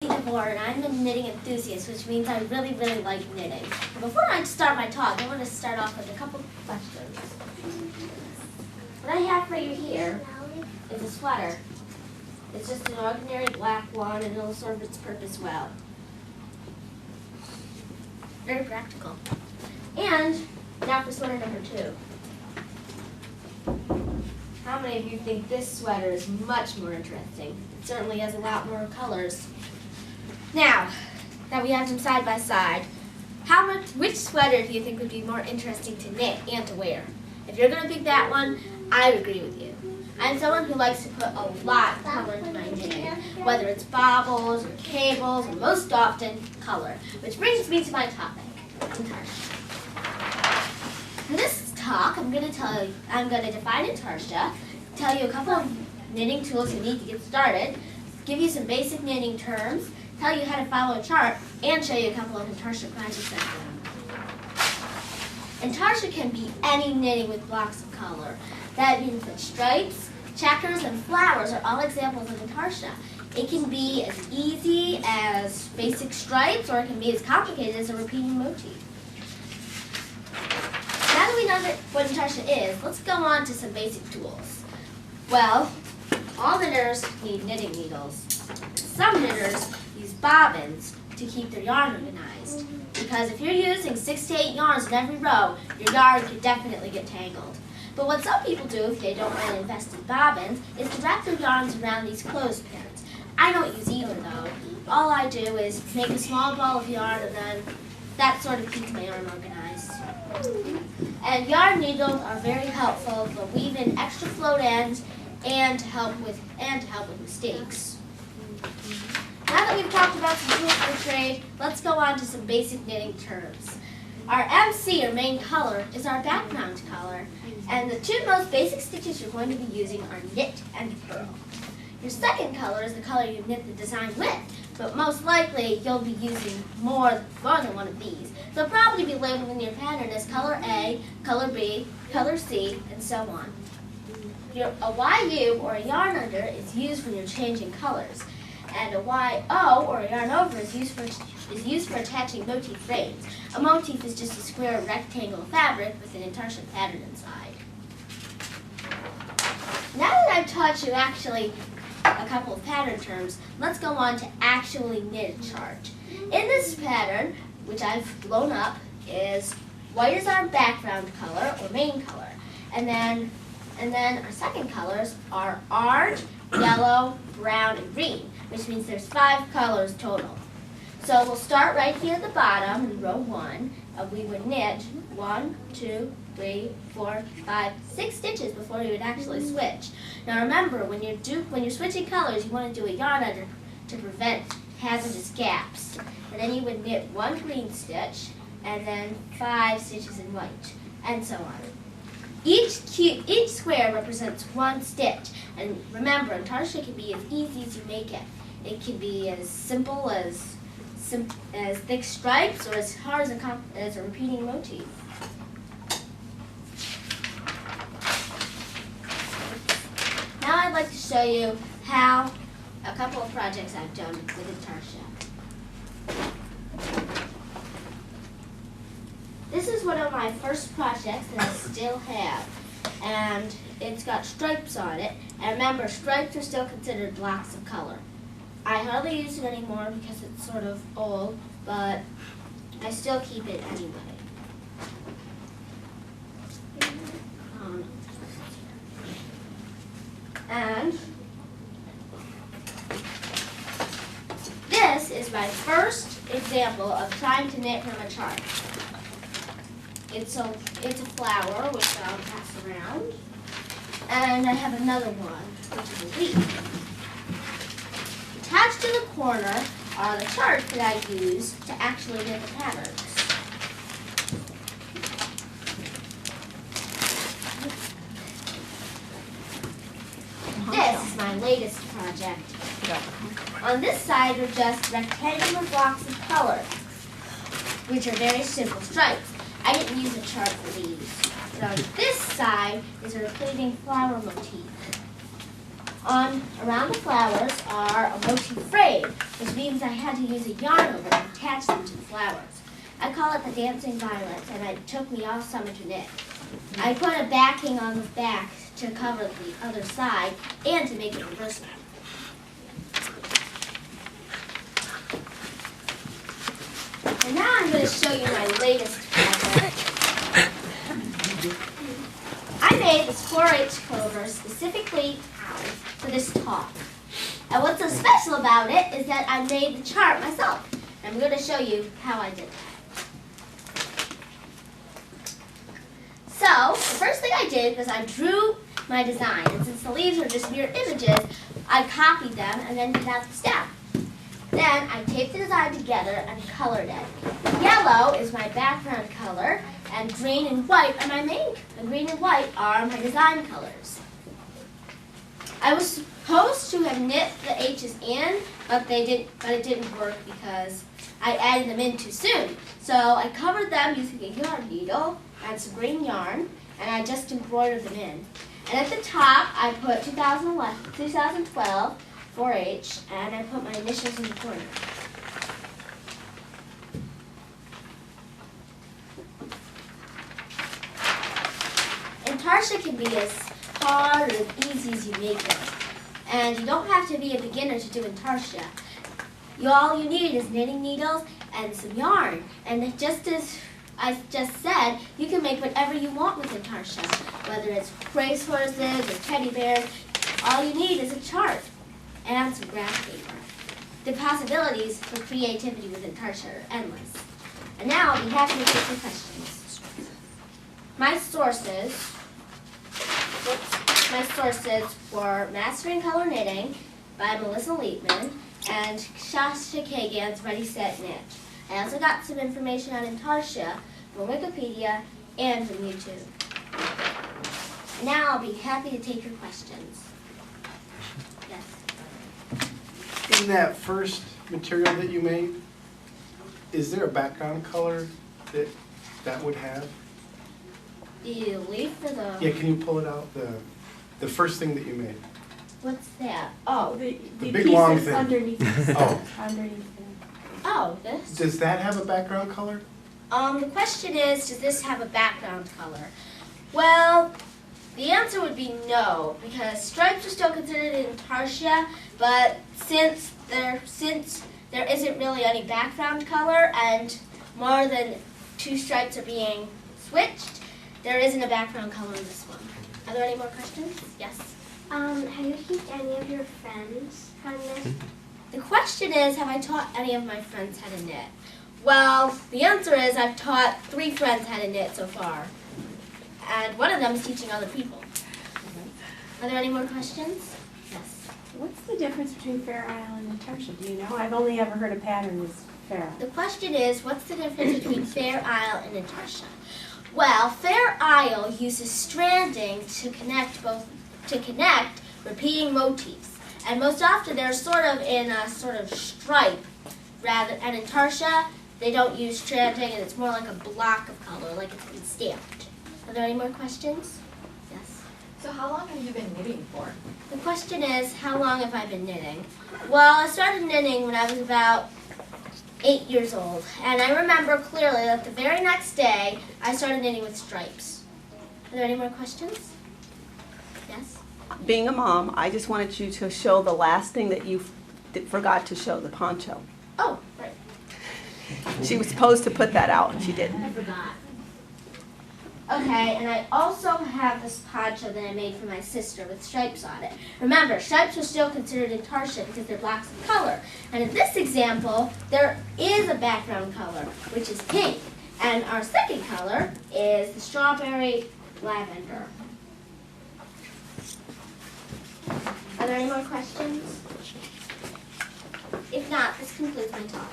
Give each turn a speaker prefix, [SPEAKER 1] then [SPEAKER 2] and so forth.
[SPEAKER 1] DeVore, and I'm a knitting enthusiast, which means I really, really like knitting. Before I start my talk, I want to start off with a couple of questions. What I have for you here is a sweater. It's just an ordinary black one, and it'll serve its purpose well. Very practical. And now for sweater number 2. How many of you think this sweater is much more interesting? It certainly has a lot more colors. Now that we have them side by side, which sweater do you think would be more interesting to knit and to wear? If you're going to pick that one, I agree with you. I'm someone who likes to put a lot of color into my knitting, whether it's bobbles or cables, or most often color. Which brings me to my topic, intarsia. For this talk, I'm going to define intarsia, tell you a couple of knitting tools you need to get started, give you some basic knitting terms, tell you how to follow a chart, and show you a couple of intarsia projects I've done. Intarsia can be any knitting with blocks of color. That means that stripes, checkers, and flowers are all examples of intarsia. It can be as easy as basic stripes, or it can be as complicated as a repeating motif. Now that we know what intarsia is, let's go on to some basic tools. Well, all knitters need knitting needles. Some knitters use bobbins to keep their yarn organized, because if you're using 6 to 8 yarns in every row, your yarn could definitely get tangled. But what some people do, if they don't want to invest in bobbins, is to wrap their yarns around these clothespins. I don't use either, though. All I do is make a small ball of yarn, and then that sort of keeps my yarn organized. And yarn needles are very helpful for weaving extra float ends and to help with mistakes. Now that we've talked about some tools for trade, let's go on to some basic knitting terms. Our MC, or main color, is our background color, and the 2 most basic stitches you're going to be using are knit and purl. Your second color is the color you knit the design with, but most likely you'll be using more than one of these. They'll probably be labeled in your pattern as color A, color B, color C, and so on. A YU, or a yarn under, is used when you're changing colors, and a YO, or a yarn over, is used for attaching motif frames. A motif is just a square rectangle of fabric with an intarsia pattern inside. Now that I've taught you actually a couple of pattern terms, let's go on to actually knit a chart. In this pattern, which I've blown up, is white is our background color, or main color, and then our second colors are orange, yellow, brown, and green, which means there's 5 colors total. So we'll start right here at the bottom in row 1, and we would knit 1, 2, 3, 4, 5, 6 stitches before you would actually switch. Now remember, when you're switching colors, you want to do a yarn under to prevent hazardous gaps. And then you would knit 1 green stitch, and then 5 stitches in white, and so on. Each square represents 1 stitch, and remember, intarsia can be as easy as you make it. It can be as simple as thick stripes, or as hard as a repeating motif. Now I'd like to show you a couple of projects I've done with intarsia. This is one of my first projects that I still have, and it's got stripes on it. And remember, stripes are still considered blocks of color. I hardly use it anymore because it's sort of old, but I still keep it anyway. And this is my first example of trying to knit from a chart. It's a flower, which I'll pass around. And I have another one, which is a leaf. Attached to the corner are the charts that I use to actually knit the patterns. This is my latest project. On this side are just rectangular blocks of color, which are very simple stripes. I didn't use a chart for these. But on this side is a repeating flower motif. Around the flowers are a motif frame, which means I had to use a yarn over them to attach them to the flowers. I call it the dancing violets, and it took me all summer to knit. I put a backing on the back to cover the other side and to make it reversible. And now I'm going to show you my latest project. I made this 4-H clover specifically for this talk. And what's so special about it is that I made the chart myself. And I'm going to show you how I did that. So, the first thing I did was I drew my design. And since the leaves are just mirror images, I copied them and then did out the stem. Then I taped the design together and colored it. Yellow is my background color, and green and white are my main. And green and white are my design colors. I was supposed to have knit the H's in, but it didn't work because I added them in too soon. So I covered them using a yarn needle and some green yarn, and I just embroidered them in. And at the top, I put 2012 4-H, and I put my initials in the corner. Intarsia can be as hard or as easy as you make it. And you don't have to be a beginner to do Intarsia. All you need is knitting needles and some yarn. And just as I just said, you can make whatever you want with Intarsia. Whether it's racehorses or teddy bears, all you need is a chart and some graph paper. The possibilities for creativity with Intarsia are endless. And now I'll be happy to take your questions. My sources were Mastering Color Knitting by Melissa Leitman and Sasha Kagan's Ready, Set, Knit. I also got some information on Intarsia from Wikipedia and from YouTube. Now I'll be happy to take your questions. Yes?
[SPEAKER 2] In that first material that you made, is there a background color that would have?
[SPEAKER 1] The leaf or the...
[SPEAKER 2] Yeah, can you pull it out? The first thing that you made.
[SPEAKER 1] What's that? Oh,
[SPEAKER 2] The big long thing.
[SPEAKER 3] Underneath.
[SPEAKER 2] Oh.
[SPEAKER 3] Underneath.
[SPEAKER 1] oh, this?
[SPEAKER 2] Does that have a background color?
[SPEAKER 1] The question is, does this have a background color? Well, the answer would be no, because stripes are still considered Intarsia, but since there isn't really any background color and more than 2 stripes are being switched, there isn't a background color in this one. Are there any more questions? Yes?
[SPEAKER 4] Have you taught any of your friends how to knit?
[SPEAKER 1] The question is, have I taught any of my friends how to knit? Well, the answer is I've taught 3 friends how to knit so far. And one of them is teaching other people. Are there any more questions? Yes.
[SPEAKER 3] What's the difference between Fair Isle and Intarsia? Do you know? I've only ever heard a pattern as Fair Isle.
[SPEAKER 1] The question is, what's the difference between Fair Isle and Intarsia? Well, Fair Isle uses stranding to connect repeating motifs. And most often they're sort of in a sort of stripe and in Intarsia, they don't use stranding and it's more like a block of color, like it's been stamped. Are there any more questions? Yes.
[SPEAKER 5] So how long have you been knitting for?
[SPEAKER 1] The question is, how long have I been knitting? Well, I started knitting when I was about 8 years old. And I remember clearly that the very next day, I started knitting with stripes. Are there any more questions? Yes?
[SPEAKER 6] Being a mom, I just wanted you to show the last thing that you forgot to show, the poncho.
[SPEAKER 1] Oh, right.
[SPEAKER 6] She was supposed to put that out, and she didn't.
[SPEAKER 1] I forgot. Okay, and I also have this poncho that I made for my sister with stripes on it. Remember, stripes are still considered Intarsia because they're blocks of color. And in this example, there is a background color, which is pink. And our second color is the strawberry lavender. Are there any more questions? If not, this concludes my talk.